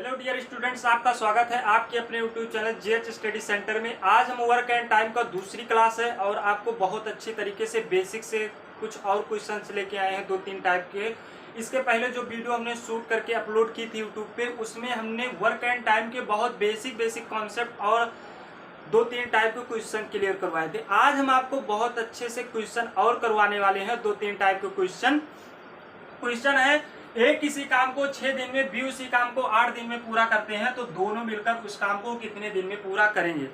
Hello dear students, आपका स्वागत है आपके अपने YouTube channel JH study centre में। आज हम वर्क एंड टाइम का दूसरी क्लास है और आपको बहुत अच्छी तरीके से बेसिक से कुछ और क्वेश्चंस लेके आए हैं, 2-3 टाइप के। इसके पहले जो वीडियो हमने शूट करके अपलोड की थी यूट्यूब पे, उसमें हमने वर्क एंड टाइम के बहुत बेसिक कॉन्सेप्ट और 2-3 टाइप के क्वेश्चन क्लियर करवाए थे। आज हम आपको बहुत अच्छे से क्वेश्चन और करवाने वाले हैं। 2-3 टाइप के क्वेश्चन है, ए किसी काम को 6 दिन में, बी उसी काम को 8 दिन में पूरा करते हैं, तो दोनों मिलकर उस काम को कितने दिन में पूरा करेंगे।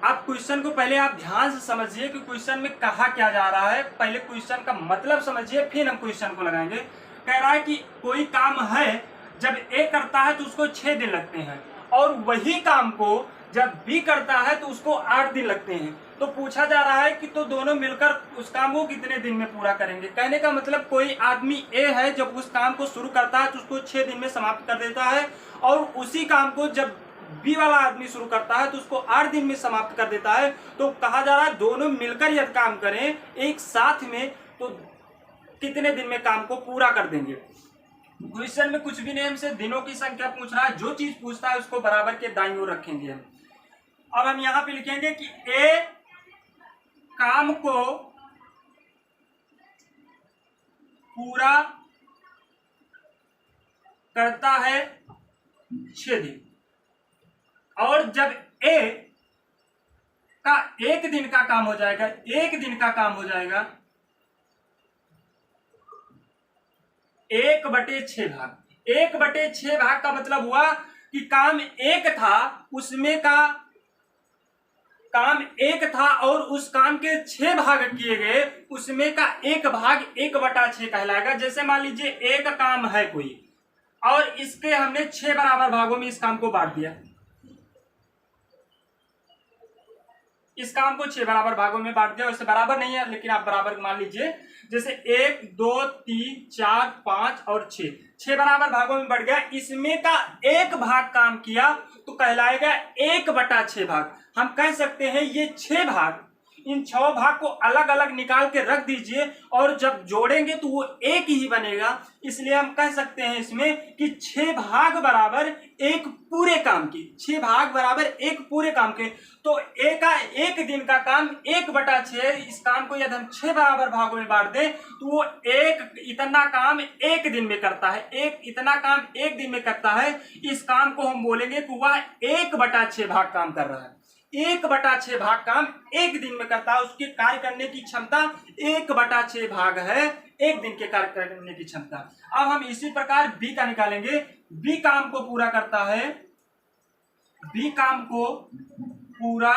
आप क्वेश्चन को पहले आप ध्यान से समझिए कि क्वेश्चन में कहा क्या जा रहा है। पहले क्वेश्चन का मतलब समझिए, फिर हम क्वेश्चन को लगाएंगे। कह रहा है कि कोई काम है, जब ए करता है तो उसको 6 दिन लगते हैं, और वही काम को जब बी करता है तो उसको 8 दिन लगते हैं। तो पूछा जा रहा है कि तो दोनों मिलकर उस काम को कितने दिन में पूरा करेंगे। कहने का मतलब कोई आदमी ए है, जब उस काम को शुरू करता है तो उसको 6 दिन में समाप्त कर देता है, और उसी काम को जब बी वाला आदमी शुरू करता है तो उसको 8 दिन में समाप्त कर देता है। तो कहा जा रहा है दोनों मिलकर यदि काम करें एक साथ में तो कितने दिन में काम को पूरा कर देंगे। क्वेश्चन में कुछ भी नहीं, हमसे दिनों की संख्या पूछ रहा है। जो चीज पूछता है उसको बराबर के दाईं ओर रखेंगे हम। अब हम यहां पे लिखेंगे कि ए काम को पूरा करता है 6 दिन, और जब ए का 1 दिन का काम हो जाएगा, 1 दिन का काम हो जाएगा 1/6 भाग। 1/6 भाग का मतलब हुआ कि काम एक था, उसमें का काम एक था और उस काम के 6 भाग किए गए, उसमें का 1 भाग 1/6 कहलाएगा। जैसे मान लीजिए एक काम है कोई, और इसके हमने 6 बराबर भागों में इस काम को बांट दिया। इस काम को 6 बराबर भागों में बांट दिया। वैसे बराबर नहीं है, लेकिन आप बराबर मान लीजिए। जैसे 1, 2, 3, 4, 5 और 6 बराबर भागों में बढ़ गया। इसमें का 1 भाग काम किया तो कहलाएगा 1/6 भाग। हम कह सकते हैं ये 6 भाग, इन 6 भाग को अलग अलग निकाल के रख दीजिए, और जब जोड़ेंगे तो वो एक ही बनेगा। इसलिए हम कह सकते हैं इसमें कि 6 भाग बराबर एक पूरे काम की। 6 भाग बराबर एक पूरे काम के। तो ए का 1 दिन का काम 1/6। इस काम को यदि हम 6 बराबर भागों में बांट दें तो वो इतना काम 1 दिन में करता है। इतना काम 1 दिन में करता है। इस काम को हम बोलेंगे कि वह 1/6 भाग काम कर रहा है। 1/6 भाग काम 1 दिन में करता है। उसकी कार्य करने की क्षमता 1/6 भाग है, 1 दिन के कार्य करने की क्षमता। अब हम इसी प्रकार बी का निकालेंगे। बी काम को पूरा करता है, बी काम को पूरा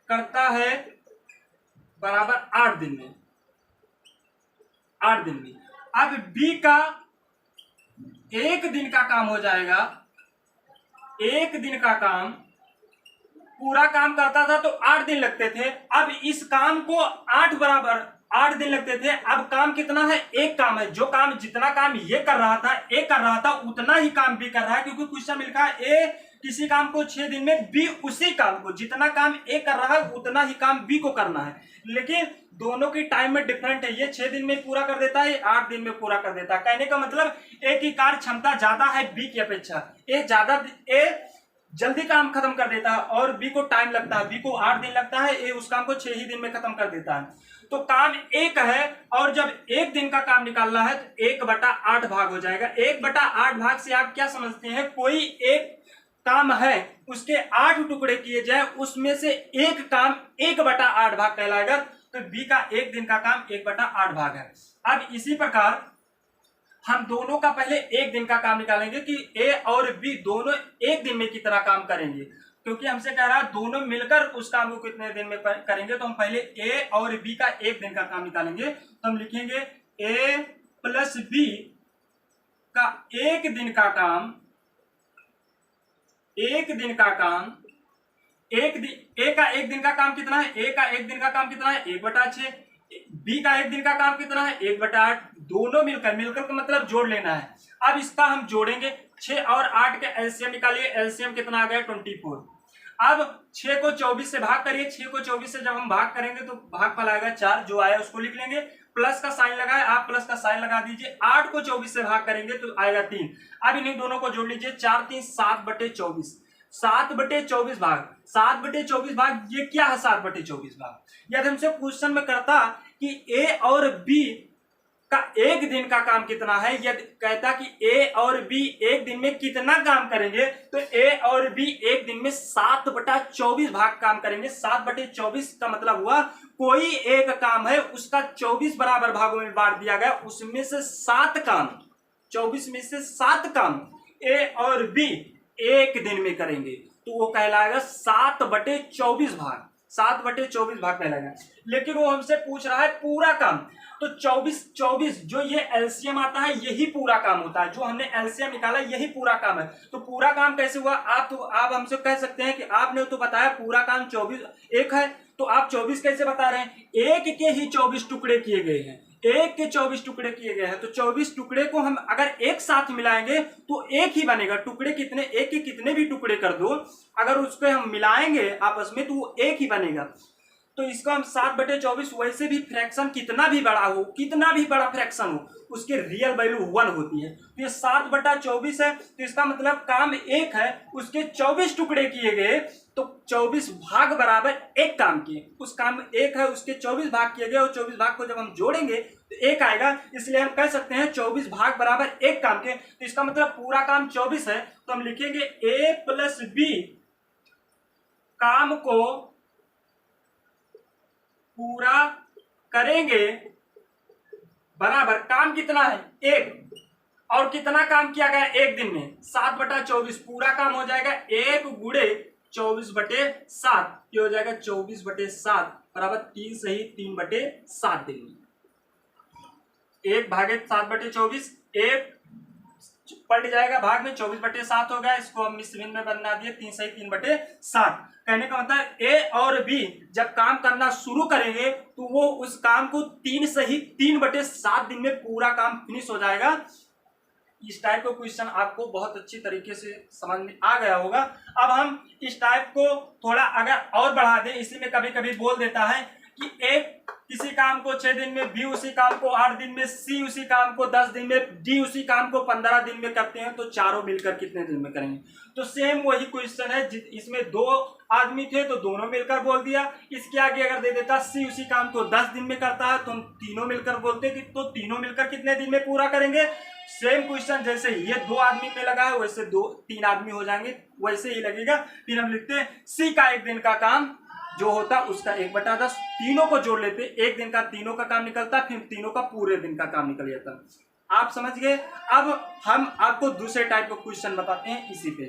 करता है बराबर 8 दिन में। 8 दिन में। अब बी का 1 दिन का काम हो जाएगा। 1 दिन का काम पूरा काम करता था तो 8 दिन लगते थे। अब इस काम को 8 बराबर 8 दिन लगते थे। अब काम कितना है? एक काम है। जो काम जितना काम ये कर रहा था, ए कर रहा था, उतना ही काम बी कर रहा है, क्योंकि क्वेश्चन में लिखा है ए किसी काम को 6 दिन में, बी उसी काम को, जितना काम ए कर रहा है उतना ही काम बी को करना है। लेकिन दोनों की टाइम में डिफरेंट है। ये 6 दिन में पूरा कर देता है, 8 दिन में पूरा कर देता है। कहने का मतलब ए की कार्य क्षमता ज्यादा है बी की अपेक्षा। ए जल्दी काम खत्म कर देता है और बी को टाइम लगता है। बी को 8 दिन लगता है, ए उस काम को 6 ही दिन में खत्म कर देता है। तो काम एक है, और जब 1 दिन का काम निकालना है तो 1/8 भाग हो जाएगा। 1/8 भाग से आप क्या समझते हैं? कोई एक काम है, उसके 8 टुकड़े किए जाए, उसमें से एक काम 1/8 भाग कहलाएगा। तो बी का 1 दिन का काम 1/8 भाग है। अब इसी प्रकार हम दोनों का पहले 1 दिन का काम निकालेंगे कि ए और बी दोनों 1 दिन में कितना काम करेंगे, क्योंकि हमसे कह रहा है दोनों मिलकर उस काम को कितने दिन में करेंगे। तो हम पहले ए और बी का 1 दिन का काम निकालेंगे। तो हम लिखेंगे ए प्लस बी का 1 दिन का काम, 1 दिन का काम, ए का 1 दिन का काम कितना है? ए का 1 दिन का काम कितना है? 1/6। बी का 1 दिन का काम कितना है? 1/8। दोनों मिलकर का मतलब जोड़ लेना है। अब इसका हम जोड़ेंगे। 6 और 8 के एलसीएम निकालिए। एलसीएम कितना आ गया? 24। अब 6 को 24 से भाग करिए। 6 को 24 से जब हम भाग करेंगे तो भागफल आएगा 4, जो आया उसको लिख लेंगे। प्लस का साइन लगाए, आप प्लस का साइन लगा दीजिए। 8 को 24 से भाग करेंगे तो आएगा 3। अब इन्हीं दोनों को जोड़ लीजिए, 4 3 7/24, 7/24 भाग, 7/24 भाग, ये क्या है 7/24 भाग। यदि हमसे क्वेश्चन में करता कि ए और बी का एक दिन का काम कितना है, यदि कहता कि ए और बी एक दिन में कितना काम करेंगे, तो ए और बी एक दिन में 7/24 भाग काम करेंगे। 7/24 का मतलब हुआ कोई एक काम है उसका 24 बराबर भागों में बांट दिया गया, उसमें से 7 काम, 24 में से 7 काम ए और बी एक दिन में करेंगे, तो वो कहलाएगा 7/24 भाग, 7/24 भाग कहलाएगा। लेकिन वो हमसे पूछ रहा है पूरा काम, तो 24 जो ये एलसीएम आता है यही पूरा काम होता है, जो हमने एलसीएम निकाला यही पूरा काम है। तो पूरा काम कैसे हुआ, आप हमसे कह सकते हैं कि आपने तो बताया पूरा काम 24 एक है, तो आप 24 कैसे बता रहे हैं, एक के ही 24 टुकड़े किए गए हैं, एक के 24 टुकड़े किए गए हैं, तो 24 टुकड़े को हम अगर एक साथ मिलाएंगे तो एक ही बनेगा। टुकड़े कितने, एक के कितने भी टुकड़े कर दो, अगर उसको हम मिलाएंगे आपस में तो वो एक ही बनेगा। तो इसको हम 7/24, वैसे भी फ्रैक्शन कितना भी बड़ा हो, कितना भी बड़ा फ्रैक्शन हो, उसके रियल वैल्यू 1 होती है। तो ये 7/24 है, तो इसका मतलब काम एक है, उसके 24 टुकड़े किए गए, तो 24 भाग बराबर एक काम किए, उस काम एक है उसके 24 भाग किए गए, और 24 भाग को जब हम जोड़ेंगे तो एक आएगा, इसलिए हम कह सकते हैं 24 भाग बराबर एक काम के। तो इसका मतलब पूरा काम 24 है, तो हम लिखेंगे ए प्लस बी काम को पूरा करेंगे बराबर काम कितना है एक, और कितना काम किया गया एक दिन में 7/24, पूरा काम हो जाएगा 1 गुणे 24/7, ये हो जाएगा 24/7 बराबर 3 सही 3/7 दिन में। 1 भागे 7/24, 1 पलट जाएगा भाग में, 24/7 हो गया, इसको हम मिश्र भिन्न में बना दिए 3 सही 3/7। कहने का मतलब ए और बी जब काम करना शुरू करेंगे तो वो उस काम को 3 सही 3/7 दिन में पूरा काम फिनिश हो जाएगा। इस टाइप का क्वेश्चन आपको बहुत अच्छी तरीके से समझ में आ गया होगा। अब हम इस टाइप को थोड़ा अगर और बढ़ा दें, इसी में कभी कभी बोल देता है कि एक किसी काम को 6 दिन में, बी उसी काम को 8 दिन में, सी उसी काम को 10 दिन में, डी उसी काम को 15 दिन में करते हैं, तो चारों मिलकर कितने दिन में करेंगे। तो सेम वही क्वेश्चन है, इसमें 2 आदमी थे तो दोनों मिलकर बोल दिया। इसके आगे अगर दे देता सी उसी काम को 10 दिन में करता है तो हम तीनों मिलकर बोलते कि तो तीनों मिलकर कितने दिन में पूरा करेंगे। सेम क्वेश्चन जैसे ये 2 आदमी पे लगा है वैसे 3 आदमी हो जाएंगे, वैसे ही लगेगा। फिर हम लिखते हैं सी का एक दिन का काम जो होता उसका 1/10, तीनों को जोड़ लेते, एक दिन का तीनों का काम निकलता, फिर तीनों का पूरे दिन का काम निकल जाता। आप समझ गए। अब हम आपको दूसरे टाइप का क्वेश्चन बताते हैं इसी पे।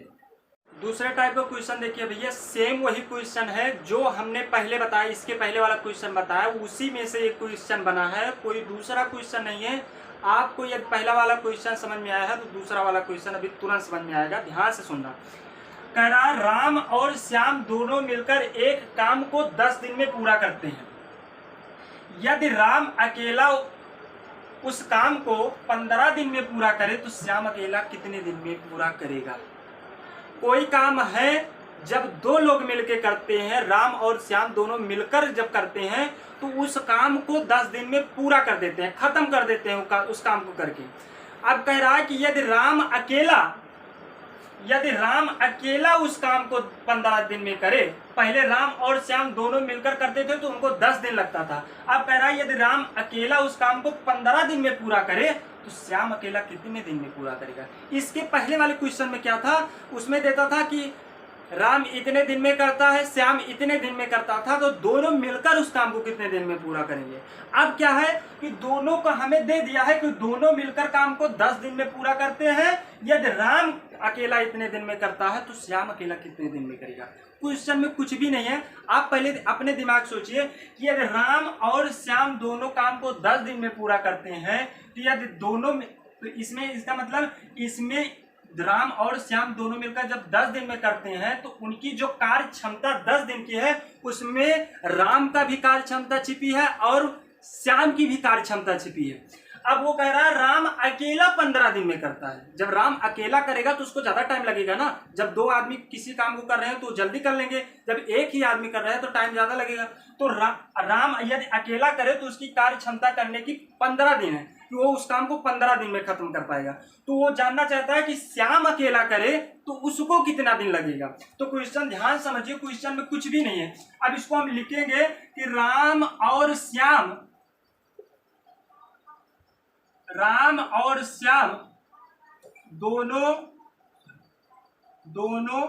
दूसरे टाइप का क्वेश्चन देखिए भैया, सेम वही क्वेश्चन है जो हमने पहले बताया, इसके पहले वाला क्वेश्चन बताया उसी में से एक क्वेश्चन बना है, कोई दूसरा क्वेश्चन नहीं है। आपको यदि पहला वाला क्वेश्चन समझ में आया है तो दूसरा वाला क्वेश्चन अभी तुरंत समझ में आएगा, ध्यान से सुनना। कह रहा राम और श्याम दोनों मिलकर एक काम को 10 दिन में पूरा करते हैं। यदि राम अकेला उस काम को 15 दिन में पूरा करे तो श्याम अकेला कितने दिन में पूरा करेगा। कोई काम है जब 2 लोग मिलकर करते हैं, राम और श्याम दोनों मिलकर जब करते हैं तो उस काम को 10 दिन में पूरा कर देते हैं, खत्म कर देते हैं उस काम को करके। अब कह रहा है कि यदि राम अकेला उस काम को 15 दिन में करे, पहले राम और श्याम दोनों मिलकर करते थे तो उनको 10 दिन लगता था। अब कह रहा है यदि राम अकेला उस काम को 15 दिन में पूरा करे तो श्याम अकेला कितने दिन में पूरा करेगा। इसके पहले वाले क्वेश्चन में क्या था, उसमें देता था कि राम इतने दिन में करता है, श्याम इतने दिन में करता था, तो दोनों मिलकर उस काम को कितने दिन में पूरा करेंगे। अब क्या है कि दोनों को हमें दे दिया है कि दोनों मिलकर काम को 10 दिन में पूरा करते हैं। यदि राम अकेला इतने दिन में करता है तो श्याम अकेला कितने दिन में करेगा। क्वेश्चन में कुछ भी नहीं है, आप पहले अपने दिमाग सोचिए कि यदि राम और श्याम दोनों काम को 10 दिन में पूरा करते हैं तो यदि दोनों में, तो इसमें इसका मतलब इसमें राम और श्याम दोनों मिलकर जब 10 दिन में करते हैं तो उनकी जो कार्य क्षमता 10 दिन की है उसमें राम का भी कार्य क्षमता छिपी है और श्याम की भी कार्य क्षमता छिपी है। अब वो कह रहा है राम अकेला 15 दिन में करता है। जब राम अकेला करेगा तो उसको ज्यादा टाइम लगेगा ना। जब दो आदमी किसी काम को कर रहे हैं तो जल्दी कर लेंगे, जब एक ही आदमी कर रहा है तो टाइम ज्यादा लगेगा। तो राम यदि अकेला करे तो उसकी कार्य क्षमता करने की 15 दिन है, कि वो उस काम को 15 दिन में खत्म कर पाएगा। तो वो जानना चाहता है कि श्याम अकेला करे तो उसको कितना दिन लगेगा। तो क्वेश्चन ध्यान समझिए, क्वेश्चन में कुछ भी नहीं है। अब इसको हम लिखेंगे कि राम और श्याम दोनों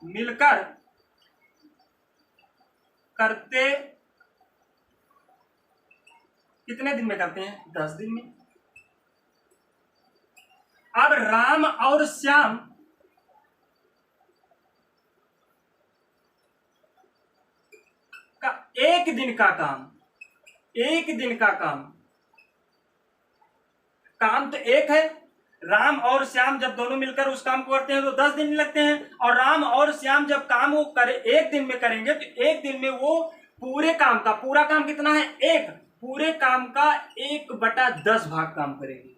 मिलकर करते कितने दिन में करते हैं? 10 दिन में। अब राम और श्याम का एक दिन का काम तो एक है। राम और श्याम जब दोनों मिलकर उस काम को करते हैं तो 10 दिन लगते हैं, और राम और श्याम जब काम वो करे एक दिन में करेंगे तो एक दिन में वो पूरा काम कितना है? एक। पूरे काम का 1/10 भाग काम करेगी।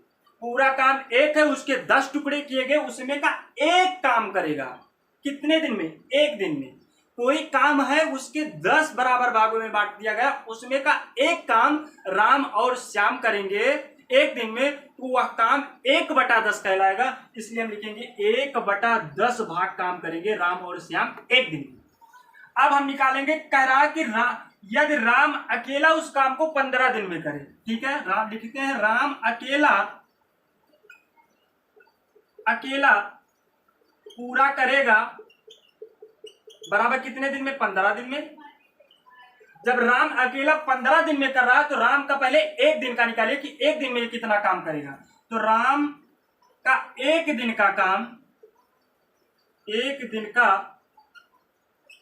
पूरा काम एक है, उसके 10 टुकड़े किए गए, उसमें का एक काम करेगा। कितने दिन में? एक दिन में। कोई काम है उसके 10 बराबर भागों में बांट दिया गया, उसमें का एक काम राम और श्याम करेंगे एक दिन में, तो वह काम 1/10 कहलाएगा। इसलिए हम लिखेंगे 1/10 भाग काम करेंगे राम और श्याम एक दिन में। अब हम निकालेंगे, कह रहा है कि यदि राम अकेला उस काम को 15 दिन में करे। ठीक है, राम लिखते हैं, राम अकेला पूरा करेगा बराबर कितने दिन में? 15 दिन में। जब राम अकेला 15 दिन में कर रहा है तो राम का पहले एक दिन का निकालिए कि एक दिन में कितना काम करेगा। तो राम का एक दिन का काम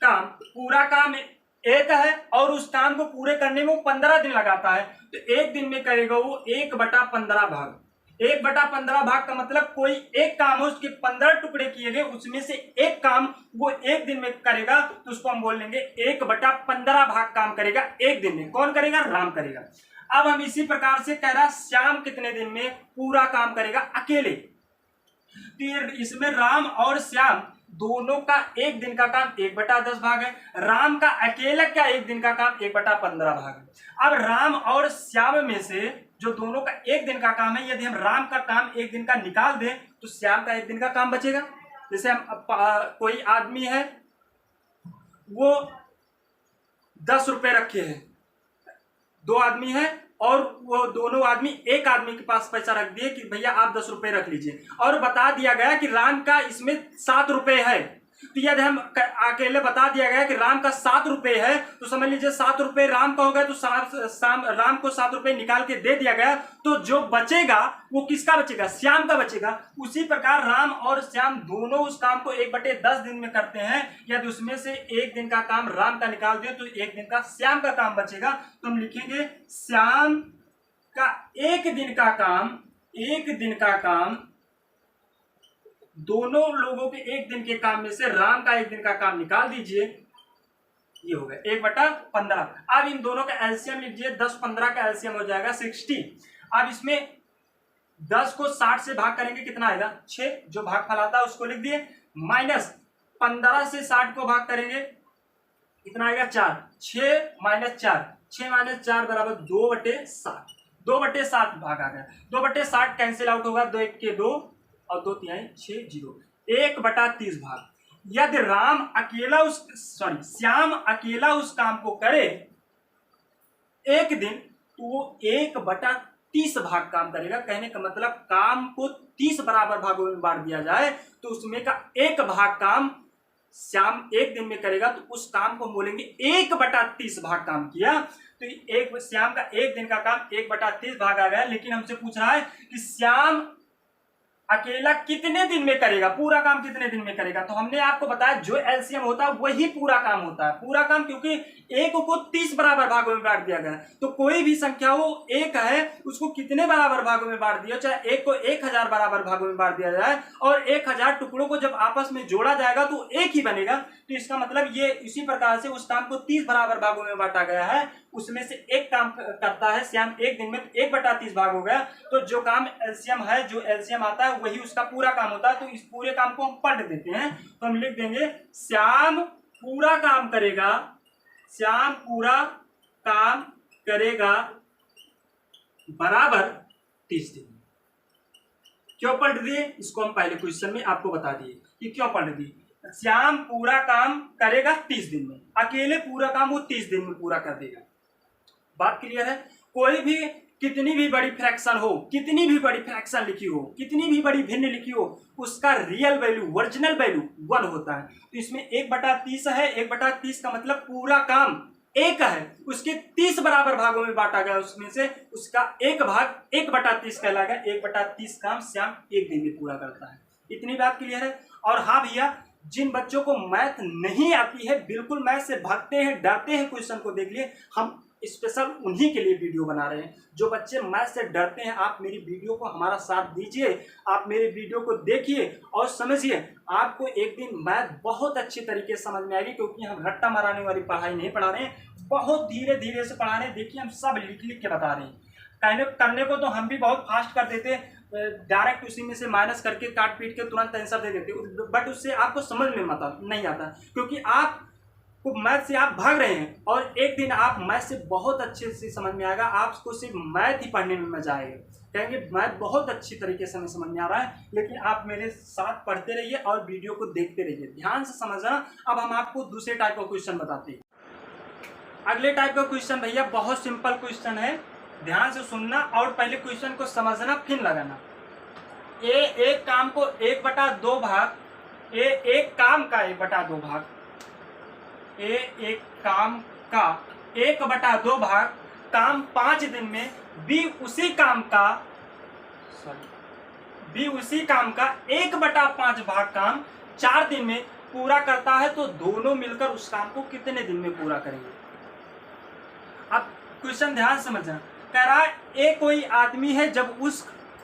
पूरा काम एक है, और उस काम को पूरे करने में वो 15 दिन लगाता है, तो एक दिन में करेगा वो 1/15 भाग। 1/15 भाग का मतलब कोई एक काम हो, उसके 15 टुकड़े किए गए, उसमें से एक काम वो एक दिन में करेगा, तो उसको हम बोल लेंगे 1/15 भाग काम करेगा एक दिन में। कौन करेगा? राम करेगा। अब हम इसी प्रकार से कह रहा श्याम कितने दिन में पूरा काम करेगा अकेले। तो इसमें राम और श्याम दोनों का एक दिन का काम 1/10 भाग है, राम का अकेला क्या एक दिन का काम 1/15 भाग है। अब राम और श्याम में से जो दोनों का एक दिन का काम है, यदि हम राम का काम एक दिन का निकाल दें तो श्याम का एक दिन का काम बचेगा। जैसे हम कोई आदमी है, वो 10 रुपए रखे हैं, दो आदमी है, और वो दोनों आदमी एक आदमी के पास पैसा रख दिए कि भैया आप 10 रुपए रख लीजिए, और बता दिया गया कि राम का इसमें 7 रुपए है। तो यदि हम अकेले बता दिया गया कि राम का 7 रुपए है, तो समझ लीजिए 7 रुपए राम का हो गया, तो राम को 7 रुपए निकाल के दे दिया गया, तो जो बचेगा वो किसका बचेगा? श्याम का बचेगा। उसी प्रकार राम और श्याम दोनों उस काम को 1/10 दिन में करते हैं। यदि उसमें से एक दिन का काम राम का निकाल दे तो एक दिन का श्याम का काम बचेगा। तो हम लिखेंगे श्याम का एक दिन का काम दोनों लोगों के एक दिन के काम में से राम का एक दिन का काम निकाल दीजिए, ये हो गया 1/15। अब इन दोनों का एलसीएम लीजिए, 10-15 का एलसीएम हो जाएगा 60। अब इसमें 10 को 60 से भाग करेंगे, कितना आएगा? 6। जो भागफल आता है उसको लिख दिए, माइनस 15 से 60 को भाग करेंगे, कितना आएगा? 4। 6 - 4 बराबर 2/7। 2/7 भाग आ गया। 2/60 कैंसिल आउट होगा, 2 1 के 2 और 2 3 6 0, 1/30 भाग। यदि श्याम अकेला उस काम को करे एक दिन, तो वो 1/30 भाग काम करेगा। कहने का मतलब काम को 30 बराबर भागों में बांट दिया जाए तो उसमें का एक भाग काम श्याम एक दिन में करेगा, तो उस काम को बोलेंगे 1/30 भाग काम किया। तो श्याम का एक दिन का काम 1/30 भाग आ गया। लेकिन हमसे पूछ रहा है कि श्याम अकेला कितने दिन में करेगा, पूरा काम कितने दिन में करेगा। तो हमने आपको बताया जो एलसीएम होता है वही पूरा काम होता है। पूरा काम क्योंकि एक को 30 बराबर भागों में बांट दिया गया, तो कोई भी संख्या हो एक है उसको कितने बराबर भागों में बांट दिया, चाहे एक को 1000 बराबर भागों में बांट दिया जाए और 1000 टुकड़ों को जब आपस में जोड़ा जाएगा तो एक ही बनेगा। तो इसका मतलब ये इसी प्रकार से उस काम को 30 बराबर भागों में बांटा गया है, उसमें से एक काम करता है श्याम एक दिन में, 1/30 भाग हो गया। तो जो काम एलसीएम है, जो एलसीएम आता है वही उसका पूरा काम होता है। तो इस पूरे काम को हम पढ़ देते हैं, तो हम लिख देंगे श्याम पूरा काम करेगा, श्याम पूरा काम करेगा बराबर 30 दिन। क्यों पढ़ दिए, इसको हम पहले क्वेश्चन में आपको बता दिए कि क्यों पढ़ दिए। श्याम पूरा काम करेगा 30 दिन में, अकेले पूरा काम वो 30 दिन में पूरा कर देगा। बात क्लियर है। कोई भी कितनी भी बड़ी फ्रैक्शन हो, कितनी भी बड़ी फ्रैक्शन लिखी हो, कितनी भी बड़ी भिन्न लिखी हो, उसका रियल वैल्यू, ओरिजिनल वैल्यू 1 होता है। तो इसमें 1/30 है, 1/30 का मतलब पूरा काम एक है, उसके 30 बराबर भागों में बांटा गया, उसमें से उसका एक भाग 1/30 कहलाएगा। 1/30 काम श्याम एक दिन में पूरा करता है। इतनी बात क्लियर है। और हाँ भैया, जिन बच्चों को मैथ नहीं आती है, बिल्कुल मैथ से भागते हैं, डरते हैं, क्वेश्चन को देख लिए, हम स्पेशल उन्हीं के लिए वीडियो बना रहे हैं। जो बच्चे मैथ से डरते हैं, आप मेरी वीडियो को हमारा साथ दीजिए, आप मेरे वीडियो को देखिए और समझिए, आपको एक दिन मैथ बहुत अच्छे तरीके से समझ में आएगी। क्योंकि हम रट्टा मारने वाली पढ़ाई नहीं पढ़ा रहे हैं, बहुत धीरे धीरे से पढ़ा रहे हैं। देखिए हम सब लिख लिख के बता रहे हैं। करने को तो हम भी बहुत फास्ट कर देते, डायरेक्ट उसी में से माइनस करके काट पीट के तुरंत आंसर दे देते, बट उससे आपको समझ में नहीं आता, क्योंकि आप मैथ से आप भाग रहे हैं। और एक दिन आप मैथ से बहुत अच्छे से समझ में आएगा, आपको सिर्फ मैथ ही पढ़ने में मजा आएगा, कहेंगे मैथ बहुत अच्छी तरीके से हमें समझ में आ रहा है। लेकिन आप मेरे साथ पढ़ते रहिए और वीडियो को देखते रहिए, ध्यान से समझना। अब हम आपको दूसरे टाइप का क्वेश्चन बताते हैं। अगले टाइप का क्वेश्चन भैया बहुत सिंपल क्वेश्चन है, ध्यान से सुनना और पहले क्वेश्चन को समझना फिर लगाना। एक काम को 1/2 भाग, एक काम का 1/2 भाग, एक काम का 1/2 भाग काम 5 दिन में, बी उसी काम का 1/5 भाग काम 4 दिन में पूरा करता है, तो दोनों मिलकर उस काम को कितने दिन में पूरा करेंगे। अब क्वेश्चन ध्यान समझना, कह रहा है एक कोई आदमी है, जब उस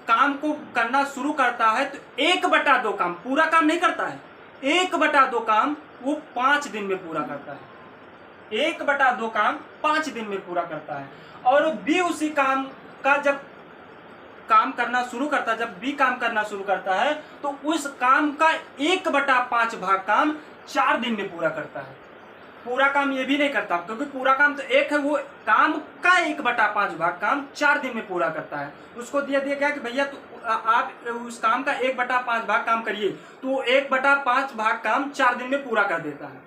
काम को करना शुरू करता है तो 1/2 काम, पूरा काम नहीं करता है, 1/2 काम वो 5 दिन में पूरा करता है। 1/2 काम 5 दिन में पूरा करता है। और बी उसी काम का जब काम करना शुरू करता है, जब बी काम करना शुरू करता है तो उस काम का 1/5 भाग काम 4 दिन में पूरा करता है। पूरा काम ये भी नहीं करता, क्योंकि पूरा काम तो एक है, वो काम का 1/5 भाग काम 4 दिन में पूरा करता है। उसको दिया गया कि भैया आप उस काम का 1/5 भाग काम करिए, तो 1/5 भाग काम 4 दिन में पूरा कर देता है।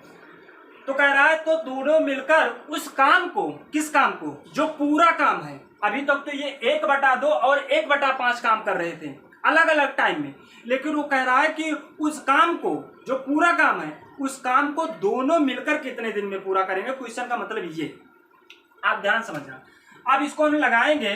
तो कह रहा है तो दोनों मिलकर उस काम को, किस काम को, जो पूरा काम है, अभी तक तो ये 1/2 और 1/5 काम कर रहे थे अलग अलग टाइम में, लेकिन वो कह रहा है कि उस काम को, जो पूरा काम है, उस काम को दोनों मिलकर कितने दिन में पूरा करेंगे। क्वेश्चन का मतलब ये, आप ध्यान समझना। अब इसको हम लगाएंगे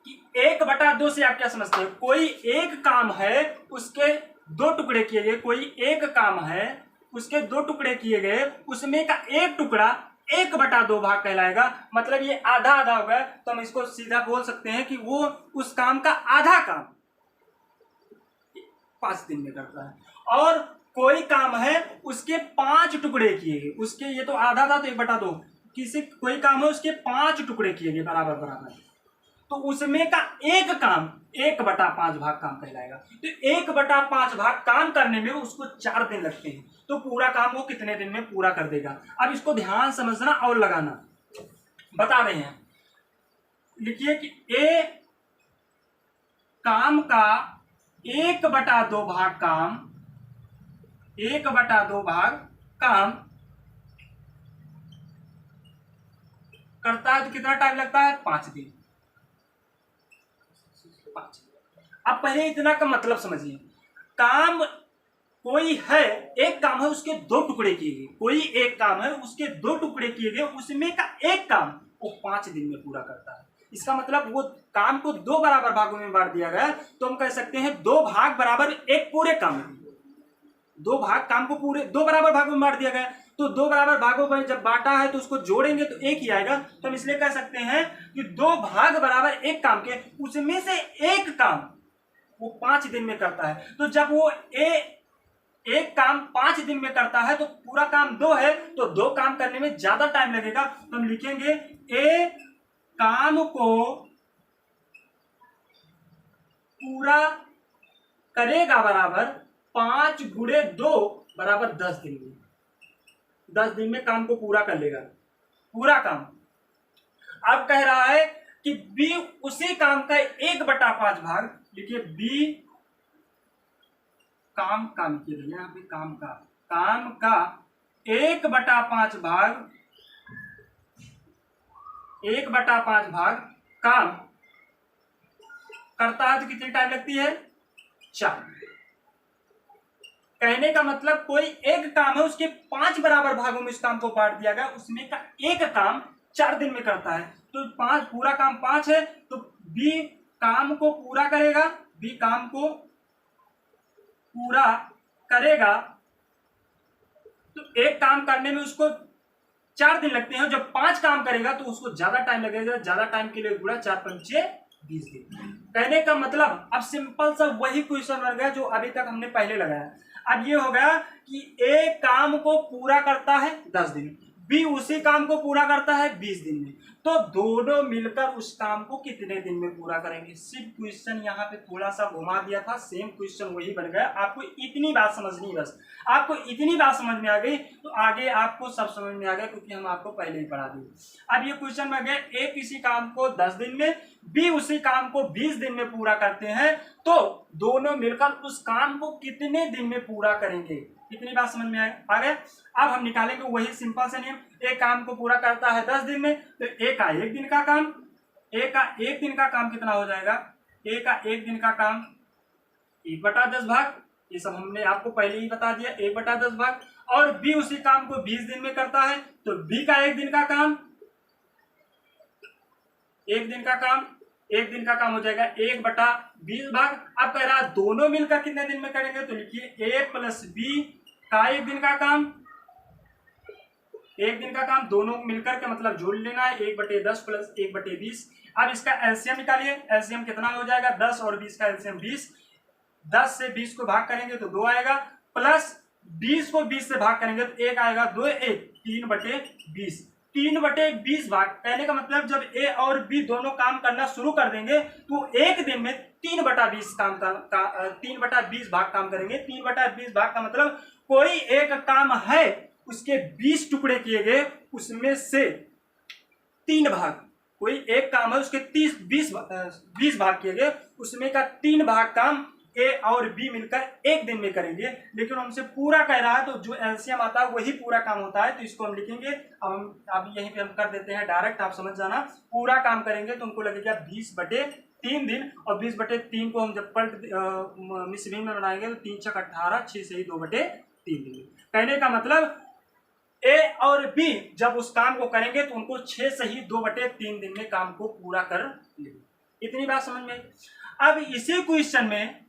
कि 1/2 से आप क्या समझते हैं, कोई एक काम है उसके 2 टुकड़े किए गए, कोई एक काम है उसके 2 टुकड़े किए गए, उसमें का एक टुकड़ा 1/2 भाग कहलाएगा। मतलब ये आधा आधा होगा, तो हम इसको सीधा बोल सकते हैं कि वो उस काम का आधा काम 5 दिन में करता है। और कोई काम है उसके 5 टुकड़े किए गए, उसके ये तो आधा था तो 1/2, किसी कोई काम है उसके 5 टुकड़े किए गए बराबर बराबर, तो उसमें का एक काम 1/5 भाग काम कहलाएगा। तो 1/5 भाग काम करने में उसको 4 दिन लगते हैं, तो पूरा काम वो कितने दिन में पूरा कर देगा। अब इसको ध्यान समझना और लगाना, बता रहे हैं। लिखिए कि ए काम का 1/2 भाग काम, 1/2 भाग काम करता है, तो कितना टाइम लगता है, 5 दिन। अब पहले इतना का मतलब समझिए, काम कोई है, एक काम है उसके 2 टुकड़े किए गए, कोई एक काम है उसके 2 टुकड़े किए गए, उसमें का एक काम वो 5 दिन में पूरा करता है। इसका मतलब वो काम को 2 बराबर भागों में बांट दिया गया, तो हम कह सकते हैं 2 भाग बराबर 1 पूरे काम में। 2 भाग काम को पूरे 2 बराबर भागों में बांट दिया गया, तो 2 बराबर भागों में जब बांटा है तो उसको जोड़ेंगे तो 1 ही आएगा। तो हम इसलिए कह सकते हैं कि 2 भाग बराबर 1 काम के, उसमें से 1 काम वो 5 दिन में करता है। तो जब वो एक काम 5 दिन में करता है तो पूरा काम 2 है, तो 2 काम करने में ज्यादा टाइम लगेगा। तो हम लिखेंगे ए काम को पूरा करेगा बराबर 5 गुणे 2 बराबर 10 दिन में। 10 दिन में काम को पूरा कर लेगा, पूरा काम। अब कह रहा है कि बी उसी काम का 1/5 भाग, लिखिए बी काम लिखिए भैया यहाँ पे काम का 1/5 भाग 1/5 भाग काम करता है तो कितनी टाइम लगती है? 4। कहने का मतलब कोई एक काम है, उसके 5 बराबर भागों में इस काम को बांट दिया गया, उसमें का एक काम 4 दिन में करता है। तो 5 पूरा काम 5 है, तो बी काम को पूरा करेगा, बी काम को पूरा करेगा तो एक काम करने में उसको 4 दिन लगते हैं। जब 5 काम करेगा तो उसको ज्यादा टाइम लगेगा, ज्यादा टाइम के लिए गुणा 4 पंचे 20 दिन। कहने का मतलब अब सिंपल सा वही क्वेश्चन बन गया जो अभी तक हमने पहले लगाया। अब ये हो गया कि ए काम को पूरा करता है 10 दिन, बी उसी काम को पूरा करता है 20 दिन में, तो दोनों मिलकर उस काम को कितने दिन में पूरा करेंगे। सिर्फ क्वेश्चन यहाँ पे थोड़ा सा घुमा दिया था, सेम क्वेश्चन वही बन गया। आपको इतनी बात समझनी है, बस आपको इतनी बात समझ में आ गई तो आगे आपको सब समझ में आ गया, क्योंकि हम आपको पहले ही पढ़ा दिए। अब ये क्वेश्चन बन गया ए किसी काम को 10 दिन में, बी उसी काम को 20 दिन में पूरा करते हैं, तो दोनों मिलकर उस काम को कितने दिन में पूरा करेंगे। कितनी बात समझ में आ गया। अब हम निकालेंगे वही सिंपल से नियम, एक काम को पूरा करता है 10 दिन में, तो एक का 1 दिन का काम, एक का 1 दिन का काम कितना हो जाएगा? एक का 1 दिन का काम 1/10 भाग, ये सब हमने आपको पहले ही बता दिया, 1/10 भाग। और बी उसी काम को 20 दिन में करता है, तो बी का 1 दिन का काम 1 दिन का काम 1 दिन का काम हो जाएगा 1/20 भाग। अब कह रहा है दोनों मिलकर कितने दिन में करेंगे, तो लिखिए ए प्लस बी का 1 दिन का काम 1 दिन का काम, दोनों मिलकर के मतलब जोड़ लेना है 1/10 प्लस 1/20। अब इसका एलसीएम निकालिए, एलसीएम कितना हो जाएगा? 10 और 20 का एलसीएम 20। 10 से 20 को भाग करेंगे तो 2 आएगा, प्लस 20 को 20 से भाग करेंगे तो 1 आएगा, 2 1 3/20। 3/20 भाग, कहने का मतलब जब ए और बी दोनों काम करना शुरू कर देंगे तो एक दिन में 3/20 काम 3/20 भाग काम करेंगे। 3/20 भाग का मतलब कोई एक काम है उसके 20 टुकड़े किए गए, उसमें से 3 भाग, कोई एक काम है उसके 20 भाग किए गए, उसमें का 3 भाग काम ए और बी मिलकर एक दिन में करेंगे। लेकिन हमसे पूरा कह रहा है तो जो एलसीएम आता है वही पूरा काम होता है, तो इसको हम लिखेंगे। अब यहीं पे हम कर देते हैं डायरेक्ट, आप समझ जाना। पूरा काम करेंगे तो उनको लगेगा 20/3 दिन, और 20/3 को हम जब पलट मिसबीन में बनाएंगे तो 3 6 18, 6 से ही 2/3 दिन। कहने का मतलब ए और बी जब उस काम को करेंगे तो उनको 6 से ही 2/3 दिन में काम को पूरा कर लेंगे। इतनी बात समझ में। अब इसी क्वेश्चन में,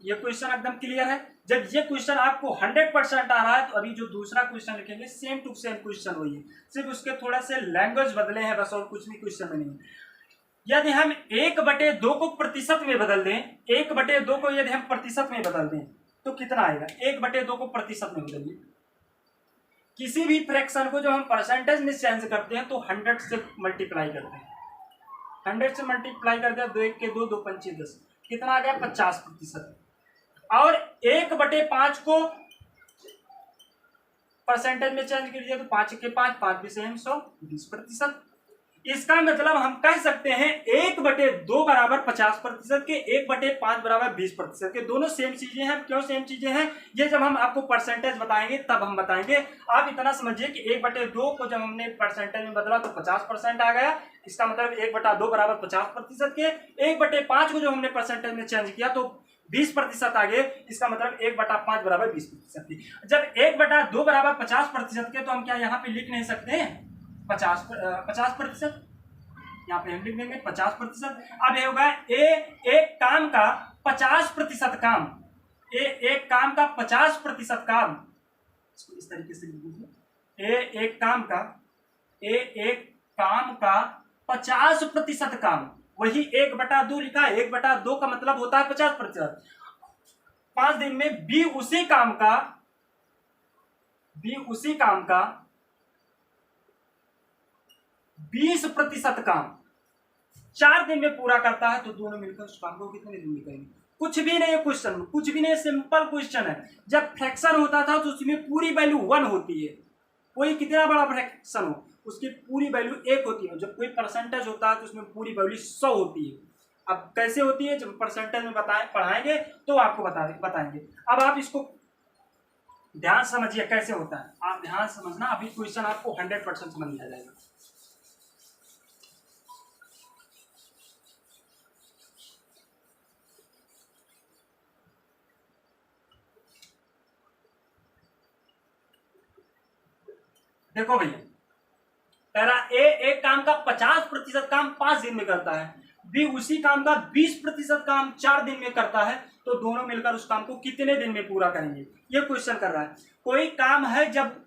ये क्वेश्चन एकदम क्लियर है। जब ये क्वेश्चन आपको 100% आ रहा है तो अभी जो दूसरा क्वेश्चन लिखेंगे सेम टू सेम क्वेश्चन वही है, सिर्फ उसके थोड़ा से लैंग्वेज बदले हैं बस, और कुछ भी क्वेश्चन में नहीं है। यदि हम 1/2 को प्रतिशत में बदल दें, 1/2 को यदि हम प्रतिशत में बदल दें तो कितना आएगा? 1/2 को प्रतिशत में बदलिए। किसी भी फ्रैक्शन को जब हम परसेंटेज में चेंज करते हैं तो 100 से मल्टीप्लाई करते हैं। 100 से मल्टीप्लाई करते हैं, 2 1 के 2, 2 5 10, कितना आ गया? 50%। और 1/5 को परसेंटेज में चेंज कीजिए तो 5 के 5, 5 भी सेम 100, 20%। इसका मतलब हम कह सकते हैं 1/2 बराबर 50% के, 1/5 बराबर 20% के। दोनों सेम चीजें हैं। क्यों सेम चीजें हैं? ये जब हम आपको परसेंटेज बताएंगे तब हम बताएंगे। आप इतना समझिए कि 1/2 को जब हमने परसेंटेज में बदला तो 50% आ गया। इसका मतलब 1/2 बराबर 50% के, 1/5 को जो हमने परसेंटेज में चेंज किया तो 20% आ गए। इसका मतलब 1/5 बराबर 20% की। जब 1/2 बराबर 50% के, तो हम क्या यहाँ पे लिख नहीं सकते हैं 50%? यहाँ पे हम लिख देंगे 50%। अब ये होगा एक काम का 50% काम, एक काम का 50% काम, इसको इस तरीके से लिख दीजिए, एक काम का 50% काम, वही 1/2 लिखा है। 1/2 का मतलब होता है 50%। 5 दिन में बी उसी काम का 20% काम 4 दिन में पूरा करता है, तो दोनों मिलकर उस काम को कितने दिन में करेंगे? कुछ भी नहीं है क्वेश्चन में, कुछ भी नहीं, सिंपल क्वेश्चन है। जब फ्रैक्शन होता था तो उसमें पूरी वैल्यू 1 होती है, कोई कितना बड़ा फ्रैक्शन हो उसकी पूरी वैल्यू 1 होती है। जब कोई परसेंटेज होता है तो उसमें पूरी वैल्यू 100 होती है। अब कैसे होती है, जब परसेंटेज में पढ़ाएंगे तो आपको बताएंगे। अब आप इसको ध्यान समझिए कैसे होता है, आप ध्यान समझना, अभी क्वेश्चन आपको 100% समझ में आ जाएगा। देखो भैया, पहला एक काम का 50% काम 5 दिन में करता है, बी उसी काम का 20% काम 4 दिन में करता है, तो दोनों मिलकर उस काम को कितने दिन में पूरा करेंगे, ये क्वेश्चन कर रहा है। कोई काम है, जब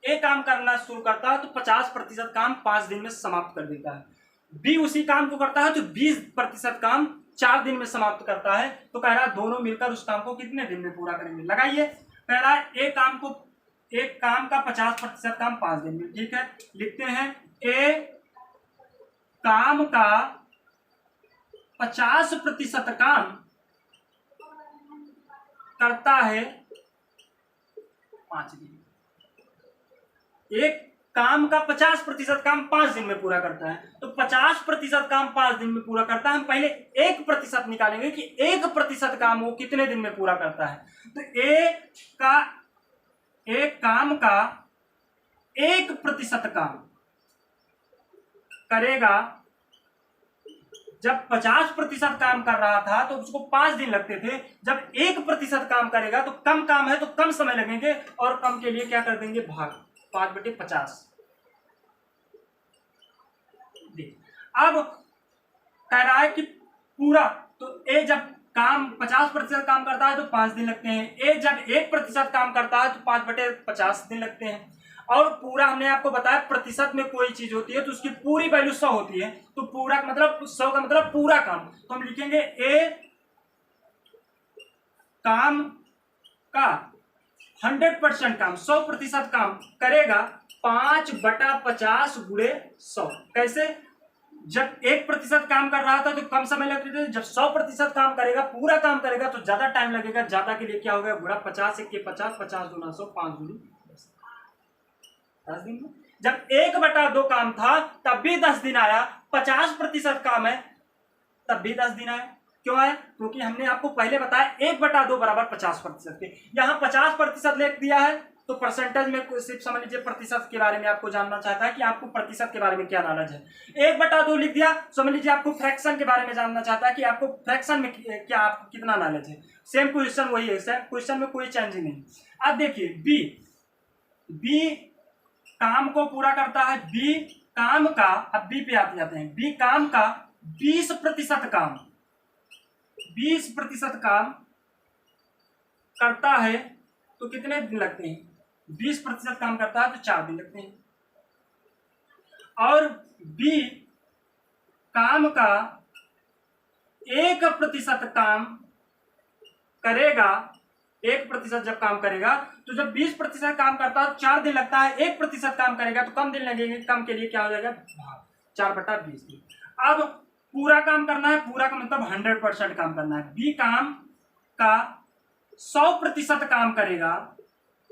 ए काम करना शुरू करता है तो 50% काम 5 दिन में समाप्त कर देता है, बी उसी काम को करता है तो 20% काम 4 दिन में समाप्त करता है, तो कह रहा है दोनों मिलकर उस काम को कितने दिन में पूरा करेंगे। लगाइए, पहला एक काम का 50% काम 5 दिन में, ठीक है, लिखते हैं ए काम का 50% काम करता है 5 दिन। एक काम का 50% काम 5 दिन में पूरा करता है, तो 50% काम 5 दिन में पूरा करता है। हम पहले 1% निकालेंगे कि 1% काम वो कितने दिन में पूरा करता है। तो एक काम का 1% काम करेगा, जब 50% काम कर रहा था तो उसको 5 दिन लगते थे, जब 1% काम करेगा तो कम काम है तो कम समय लगेंगे, और कम के लिए क्या कर देंगे, भाग 5/50। अब कह रहा है कि पूरा, तो ए जब काम 50% काम करता है तो 5 दिन लगते हैं, ए जब 1% काम करता है तो 5/50 दिन लगते हैं। और पूरा हमने आपको बताया प्रतिशत में कोई चीज होती है तो उसकी पूरी वैल्यू 100 होती है, तो पूरा मतलब 100 का मतलब पूरा काम, तो हम लिखेंगे ए काम का 100% काम 100% काम करेगा 5/50 गुणे 100। कैसे, जब 1% काम कर रहा था तो कम समय लगते थे, जब 100% काम करेगा, पूरा काम करेगा तो ज्यादा टाइम लगेगा। ज्यादा के लिए क्या होगा, गुणा 50 × 50, 50 × 100, 5 × 10 दिन में। जब 1/2 काम था तब भी 10 दिन आया, 50% काम है तब भी 10 दिन आया। क्यों आया, क्योंकि हमने आपको पहले बताया 1/2 बराबर 50% के, यहाँ 50% लिख दिया है तो परसेंटेज में सिर्फ समझ लीजिए प्रतिशत के बारे में आपको जानना चाहता है कि आपको प्रतिशत के बारे में क्या नॉलेज है। 1/2 लिख दिया, समझ लीजिए आपको फ्रैक्शन के बारे में जानना चाहता है कि आपको फ्रैक्शन में क्या आपको कितना नॉलेज है। सेम क्वेश्चन वही है, सेम क्वेश्चन में कोई चेंज नहीं। अब देखिए बी काम को पूरा करता है, बी काम का, अब बी पे आते जाते हैं, बी काम का 20% काम 20% काम करता है तो कितने दिन लगते हैं, 20% काम करता है तो 4 दिन लगते हैं। और बी काम का 1% काम करेगा, 1% जब काम करेगा तो जब 20% काम करता है 4 दिन लगता है, 1% काम करेगा तो कम दिन लगेंगे, कम के लिए क्या हो जाएगा, 4/20 दिन। अब पूरा काम करना है, पूरा का मतलब 100% काम करना है। बी काम का 100% काम करेगा,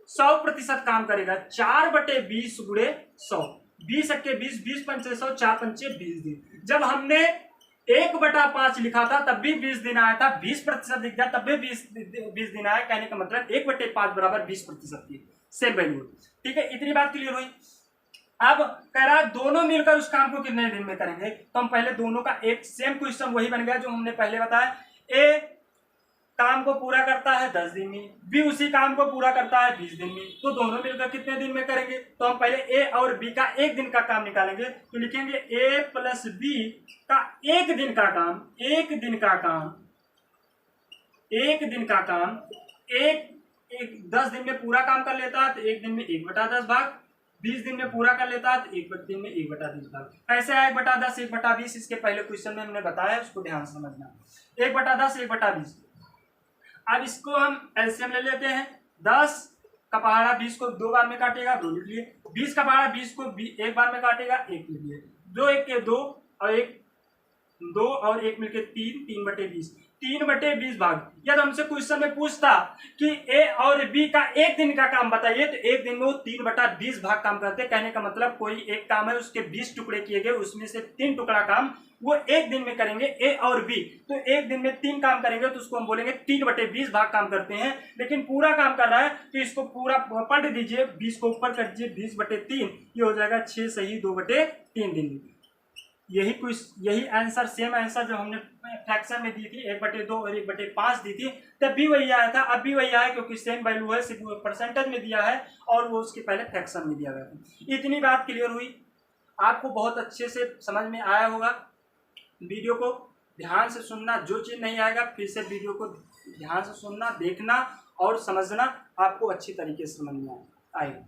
100% काम करेगा 4/20 गुणे 100, 20 × 20, 20 × 5 100, 4 × 5 20 दिन। जब हमने 1/5 लिखा था तब भी 20 दिन आया था, 20% लिख दिया तब भी 20 दिन आया, कहने का मतलब 1/5 बराबर 20% की सेम वैल्यू। ठीक है, इतनी बात क्लियर हुई। अब कह रहा है दोनों मिलकर उस काम को कितने दिन में करेंगे, तो हम पहले दोनों का एक सेम क्वेश्चन वही बन गया जो हमने पहले बताया। ए काम को पूरा करता है 10 दिन में, बी उसी काम को पूरा करता है 20 दिन में, तो दोनों मिलकर कितने दिन में करेंगे? तो हम पहले ए और बी का एक दिन का काम निकालेंगे, तो लिखेंगे ए प्लस बी का एक दिन का काम, एक दिन का काम, एक दिन का काम, एक 10 दिन में पूरा काम कर लेता है तो एक दिन में 1/10 भाग, 20 दिन में पूरा कर लेता है तो एक दिन में 1/20 भाग। कैसे है 1/10 1/20? इसके पहले क्वेश्चन में हमने बताया, उसको ध्यान से समझना। 1/10 1/20। अब इसको हम एलसीएम ले लेते हैं। 10 का पहाड़ा 20 को 2 बार में काटेगा, 2 लिख लिए। 20 का पहाड़ा 20 को 1 बार में काटेगा, 1 लिख लिए। 2 1 के 2 और 1 2 और 1 मिलके 3, 3/20, 3/20 भाग। यदि हमसे क्वेश्चन में पूछता कि ए और बी का एक दिन का काम बताइए, तो एक दिन में वो 3/20 भाग काम करते। कहने का मतलब कोई एक काम है, उसके 20 टुकड़े किए गए, उसमें से 3 टुकड़ा काम वो एक दिन में करेंगे, ए और बी। तो एक दिन में 3 काम करेंगे तो उसको हम बोलेंगे 3/20 भाग काम करते हैं। लेकिन पूरा काम कर रहा है तो इसको पूरा पलट दीजिए, 20 को ऊपर कर दीजिए, 20/3, ये हो जाएगा 6 सही 2/3 दिन। यही आंसर, सेम आंसर जो हमने फ्रैक्शन में दी थी 1/2 और 1/5 दी थी, तब भी वही आया था, अब भी वही आया, क्योंकि सेम वैल्यू है, सिर्फ परसेंटेज में दिया है और वो उसके पहले फ्रैक्शन में दिया गया था। इतनी बात क्लियर हुई, आपको बहुत अच्छे से समझ में आया होगा। वीडियो को ध्यान से सुनना, जो चीज़ नहीं आएगा फिर से वीडियो को ध्यान से सुनना, देखना और समझना, आपको अच्छी तरीके से समझ में आएगा।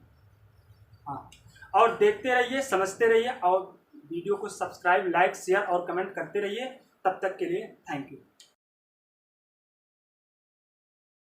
हाँ, और देखते रहिए, समझते रहिए और वीडियो को सब्सक्राइब, लाइक, शेयर और कमेंट करते रहिए। तब तक के लिए थैंक यू।